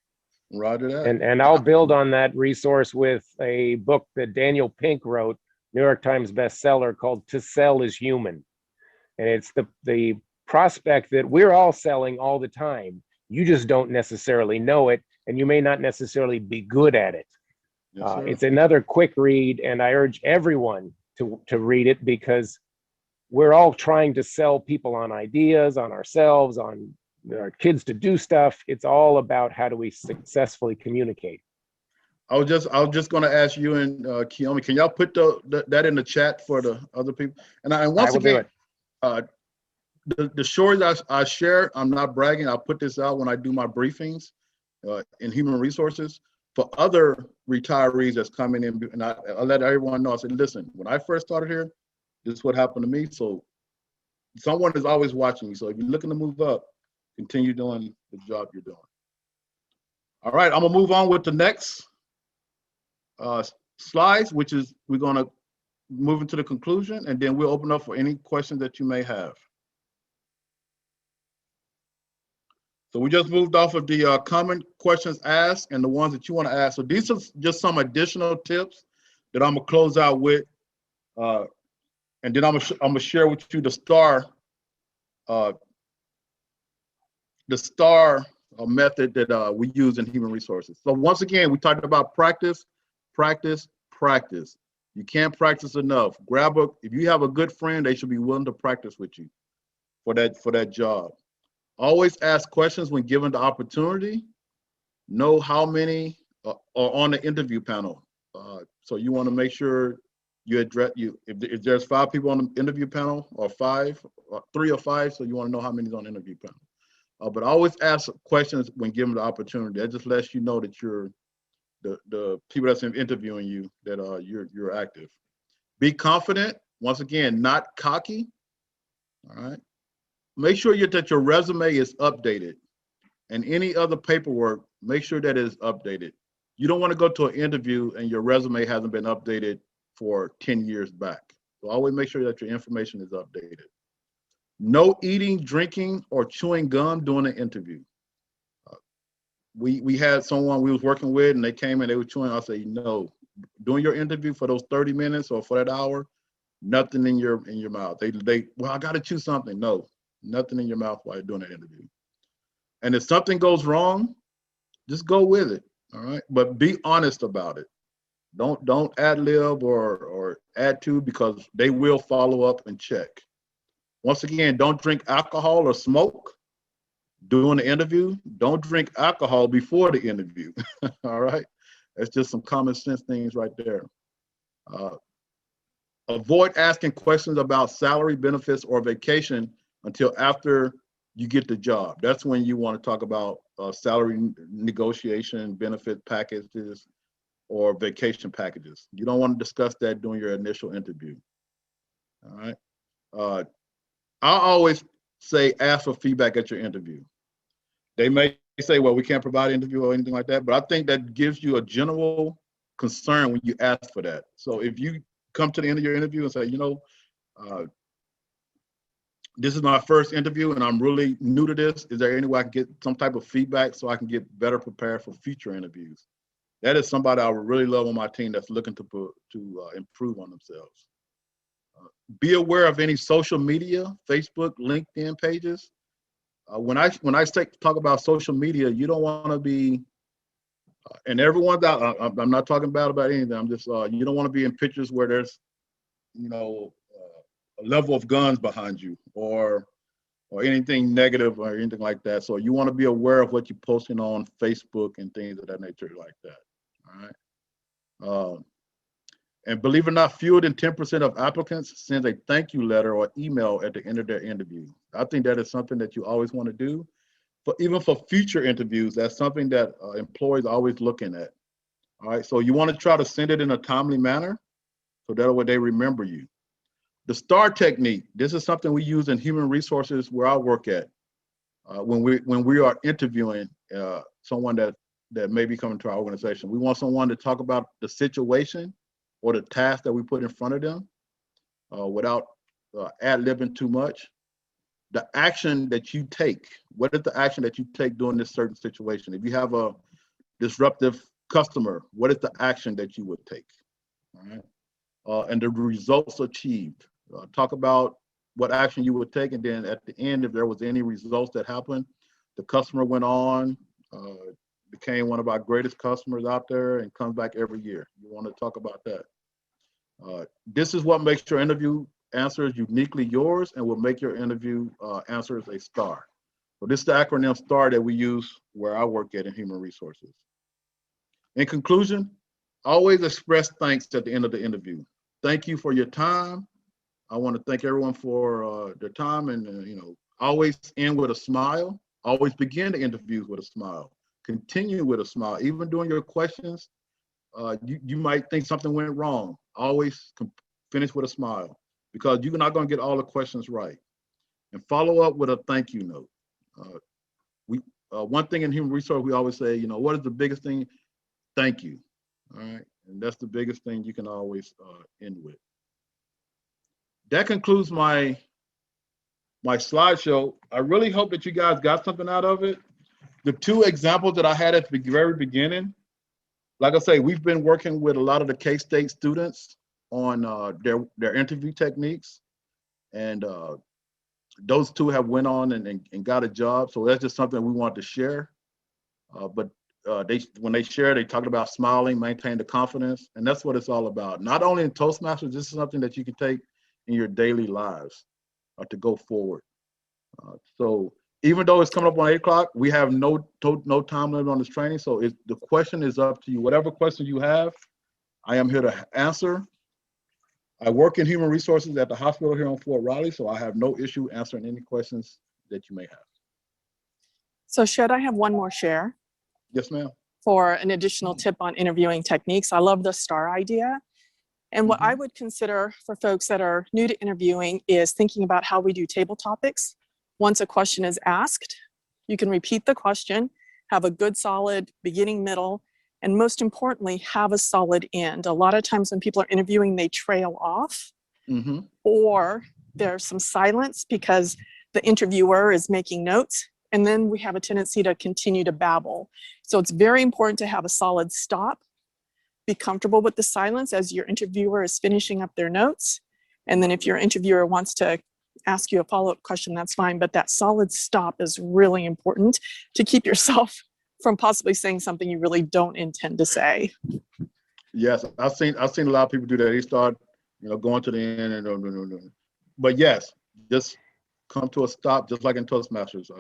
Roger that. And I'll build on that resource with a book that Daniel Pink wrote, New York Times bestseller, called To Sell is Human. And it's the prospect that we're all selling all the time. You just don't necessarily know it, and you may not necessarily be good at it. Yes, It's another quick read, and I urge everyone to read it because we're all trying to sell people on ideas, on ourselves, on our kids to do stuff. It's all about how do we successfully communicate. I was just going to ask you and Kiyomi, can y'all put that in the chat for the other people? And once again, the stories I share, I'm not bragging. I'll put this out when I do my briefings in human resources for other retirees that's coming in. And I let everyone know, I said, listen, when I first started here, this is what happened to me. So someone is always watching you. So if you're looking to move up, continue doing the job you're doing. All right, I'm gonna move on with the next slides, which is we're gonna move into the conclusion, and then we'll open up for any questions that you may have. So we just moved off of the common questions asked and the ones that you want to ask. So these are just some additional tips that I'm gonna close out with, and then I'm gonna share with you the star method that we use in human resources. So once again, we talked about practice, practice, practice. You can't practice enough. If you have a good friend, they should be willing to practice with you for that job. Always ask questions when given the opportunity. Know how many are on the interview panel. So you want to make sure you address if there's 5 people on the interview panel, or 5, or 3 or 5, so you want to know how many's on the interview panel. But always ask questions when given the opportunity. That just lets you know that you're the people that's interviewing you, that you're active. Be confident. Once again, not cocky. All right. Make sure that your resume is updated, and any other paperwork, make sure that it is updated. You don't want to go to an interview and your resume hasn't been updated for 10 years back. So always make sure that your information is updated. No eating, drinking, or chewing gum during an interview. We had someone we was working with, and they came and they were chewing. I say, no, during your interview for those 30 minutes or for that hour, nothing in your mouth. Well, I got to chew something. No, nothing in your mouth while you're doing an interview. And if something goes wrong, just go with it. All right, but be honest about it. Don't ad lib or add to, because they will follow up and check. Once again, don't drink alcohol or smoke during the interview. Don't drink alcohol before the interview. All right, that's just some common sense things right there. Avoid asking questions about salary, benefits, or vacation until after you get the job. That's when you want to talk about salary negotiation, benefit packages, or vacation packages. You don't want to discuss that during your initial interview. All right. I always say ask for feedback at your interview. They may say, well, we can't provide an interview or anything like that, but I think that gives you a general concern when you ask for that. So if you come to the end of your interview and say, this is my first interview and I'm really new to this, is there any way I can get some type of feedback so I can get better prepared for future interviews? That is somebody I would really love on my team that's looking to improve on themselves. Be aware of any social media, Facebook, LinkedIn pages. When I talk about social media, you don't want to be, and everyone's out. I'm not talking bad about anything. I'm just you don't want to be in pictures where there's, a level of guns behind you, or anything negative or anything like that. So you want to be aware of what you're posting on Facebook and things of that nature like that. All right. And believe it or not, fewer than 10% of applicants send a thank you letter or email at the end of their interview. I think that is something that you always want to do. But even for future interviews, that's something that employees are always looking at. All right. So you want to try to send it in a timely manner, so that way they remember you. The STAR technique, this is something we use in human resources where I work at. When we are interviewing someone that may be coming to our organization, we want someone to talk about the situation or the task that we put in front of them without ad-libbing too much. The action that you take, what is the action that you take during this certain situation? If you have a disruptive customer, what is the action that you would take? All right. And the results achieved. Talk about what action you would take, and then at the end, if there was any results that happened, the customer went on, became one of our greatest customers out there and comes back every year. You want to talk about that. This is what makes your interview answers uniquely yours and will make your interview answers a STAR. So this is the acronym STAR that we use where I work at in human resources. In conclusion, always express thanks at the end of the interview. Thank you for your time. I want to thank everyone for their time, and always end with a smile. Always begin the interviews with a smile. Continue with a smile. Even during your questions, you might think something went wrong. Always finish with a smile, because you're not going to get all the questions right. And follow up with a thank you note. One thing in human resource, we always say, what is the biggest thing? Thank you. All right. And that's the biggest thing you can always end with. That concludes my slideshow. I really hope that you guys got something out of it. The 2 examples that I had at the very beginning, like I say, we've been working with a lot of the K-State students on their interview techniques, and those 2 have went on and got a job. So that's just something we want to share. But when they share, they talk about smiling, maintain the confidence, and that's what it's all about. Not only in Toastmasters, this is something that you can take in your daily lives to go forward. So even though it's coming up on 8 o'clock, we have no time limit on this training. So the question is up to you. Whatever question you have, I am here to answer. I work in human resources at the hospital here on Fort Riley, so I have no issue answering any questions that you may have. So should I have one more share Yes, ma'am. for an additional tip on interviewing techniques? I love the STAR idea. And what I would consider for folks that are new to interviewing is thinking about how we do table topics. Once a question is asked, you can repeat the question, have a good solid beginning, middle, and most importantly, have a solid end. A lot of times when people are interviewing, they trail off or there's some silence because the interviewer is making notes. And then we have a tendency to continue to babble. So it's very important to have a solid stop. Be comfortable with the silence as your interviewer is finishing up their notes. And then if your interviewer wants to ask you a follow-up question, that's fine. But that solid stop is really important to keep yourself from possibly saying something you really don't intend to say. Yes, I've seen a lot of people do that. They start, going to the end and but yes, just come to a stop, just like in Toastmasters.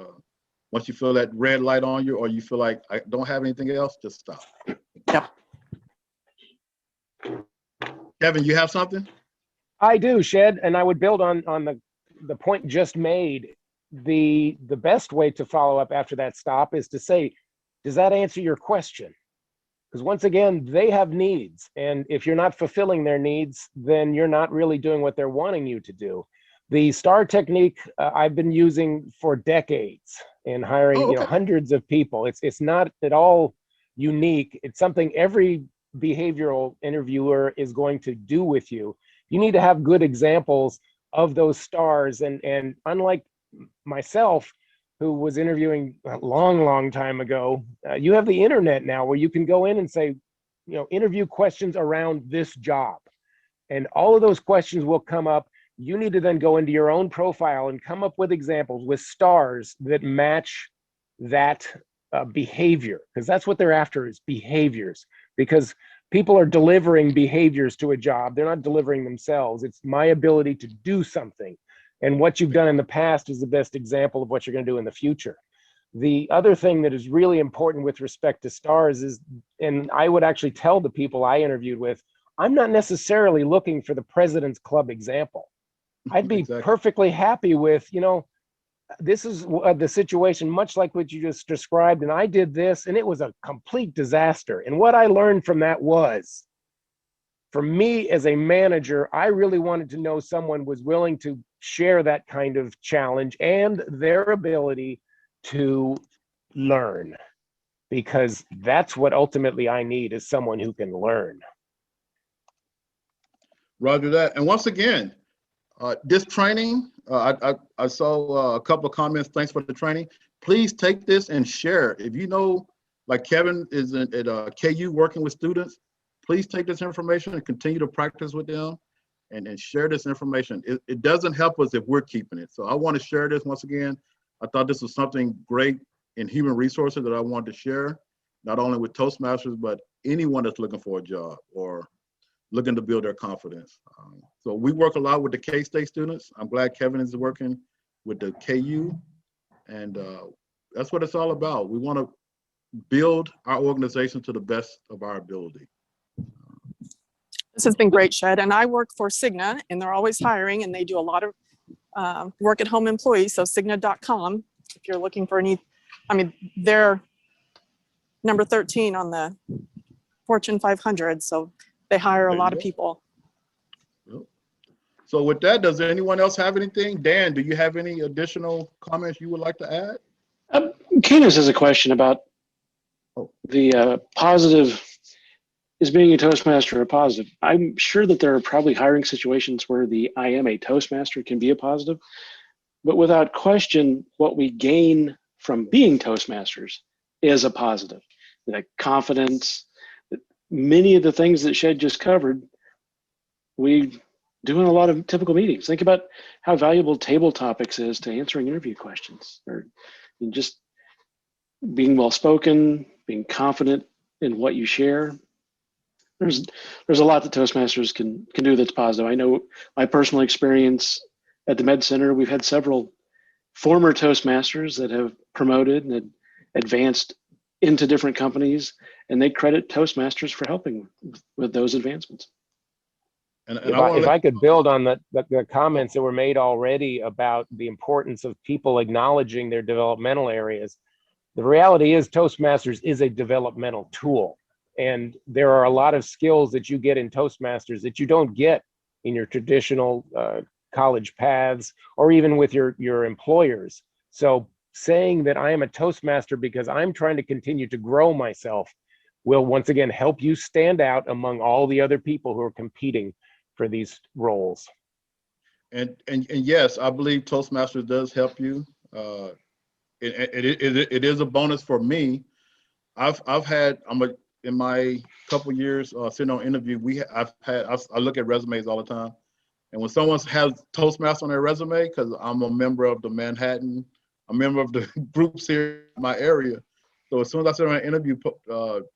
Once you feel that red light on you, or you feel like I don't have anything else, just stop. Yep. Kevin, you have something? I do, Shed, and I would build on the point just made. The best way to follow up after that stop is to say, does that answer your question? Because once again, they have needs. And if you're not fulfilling their needs, then you're not really doing what they're wanting you to do. The STAR technique I've been using for decades in hiring hundreds of people. It's not at all unique. It's something every behavioral interviewer is going to do with you. You need to have good examples of those stars. And unlike myself, who was interviewing a long time ago, you have the internet now where you can go in and say, interview questions around this job. And all of those questions will come up. You need to then go into your own profile and come up with examples with stars that match that behavior, because that's what they're after, is behaviors. Because people are delivering behaviors to a job. They're not delivering themselves. It's my ability to do something. And what you've done in the past is the best example of what you're going to do in the future. The other thing that is really important with respect to stars is, and I would actually tell the people I interviewed with, I'm not necessarily looking for the President's Club example. I'd be perfectly happy with, this is the situation, much like what you just described, and I did this, and it was a complete disaster. And what I learned from that was, for me as a manager, I really wanted to know someone was willing to share that kind of challenge and their ability to learn, because that's what ultimately I need, is someone who can learn. Roger that. And once again, this training, I saw a couple of comments. Thanks for the training. Please take this and share. If you know, like Kevin is at KU working with students, please take this information and continue to practice with them and share this information. It doesn't help us if we're keeping it. So I want to share this once again. I thought this was something great in human resources that I wanted to share, not only with Toastmasters, but anyone that's looking for a job or looking to build their confidence. So we work a lot with the K-State students. I'm glad Kevin is working with the KU, and that's what it's all about. We want to build our organization to the best of our ability. This has been great, Shed. And I work for Cigna, and they're always hiring, and they do a lot of work at home employees. So Cigna.com, if you're looking for any, they're number 13 on the Fortune 500. So they hire a lot of people. So with that, does anyone else have anything? Dan, do you have any additional comments you would like to add? Candace has a question about the positive. Is being a Toastmaster a positive? I'm sure that there are probably hiring situations where the I am a Toastmaster can be a positive, but without question, what we gain from being Toastmasters is a positive. Like confidence, many of the things that Shed just covered, we do in a lot of typical meetings. Think about how valuable table topics is to answering interview questions, or just being well-spoken, being confident in what you share. There's a lot that Toastmasters can do that's positive. I know my personal experience at the Med Center, we've had several former Toastmasters that have promoted and advanced into different companies, and they credit Toastmasters for helping with those advancements. And If I could build on the comments that were made already about the importance of people acknowledging their developmental areas, the reality is Toastmasters is a developmental tool. And there are a lot of skills that you get in Toastmasters that you don't get in your traditional college paths or even with your employers. So saying that I am a Toastmaster because I'm trying to continue to grow myself will once again help you stand out among all the other people who are competing for these roles. And yes, I believe Toastmasters does help you. It is a bonus for me. In my couple years sitting on interview, I look at resumes all the time, and when someone has Toastmaster on their resume, because I'm a member of the Manhattan, a member of the groups here in my area, so as soon as I sit on an interview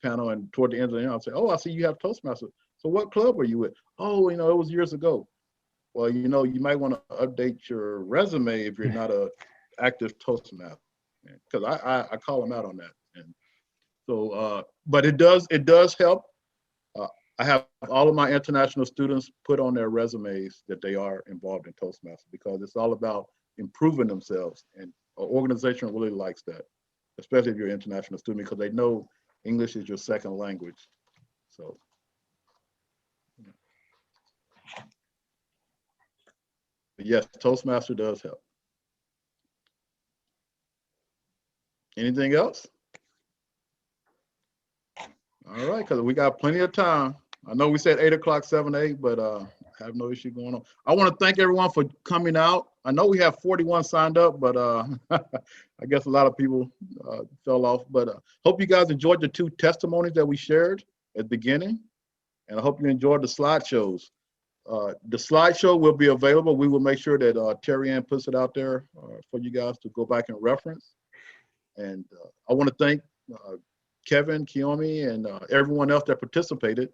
panel and toward the end of the year, I'll say, "Oh, I see you have Toastmaster. So what club were you with?" "Oh, it was years ago." Well, you might want to update your resume if you're not a active Toastmaster, because I call them out on that. And so, but it does help. I have all of my international students put on their resumes that they are involved in Toastmasters, because it's all about improving themselves, and an organization really likes that, especially if you're an international student, because they know English is your second language. So. But yes, Toastmaster does help. Anything else? All right, because we got plenty of time. I know we said 8 o'clock, 7 to 8, but I have no issue going on. I want to thank everyone for coming out. I know we have 41 signed up, but I guess a lot of people fell off. But hope you guys enjoyed the 2 testimonies that we shared at the beginning. And I hope you enjoyed the slideshows. The slideshow will be available. We will make sure that Terry Ann puts it out there for you guys to go back and reference. And I want to thank Kevin, Kiyomi, and everyone else that participated.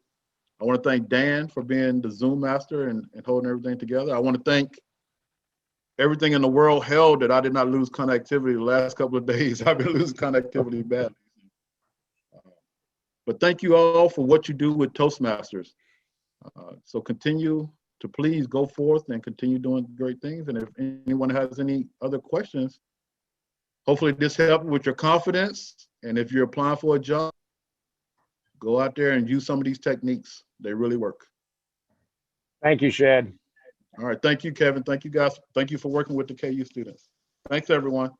I want to thank Dan for being the Zoom master and holding everything together. I want to thank everything in the world held that I did not lose connectivity the last couple of days. I've been losing connectivity badly. But thank you all for what you do with Toastmasters. So continue to please go forth and continue doing great things. And if anyone has any other questions, hopefully this helped with your confidence. And if you're applying for a job, go out there and use some of these techniques. They really work. Thank you, Shad. All right. Thank you, Kevin. Thank you, guys. Thank you for working with the KU students. Thanks, everyone.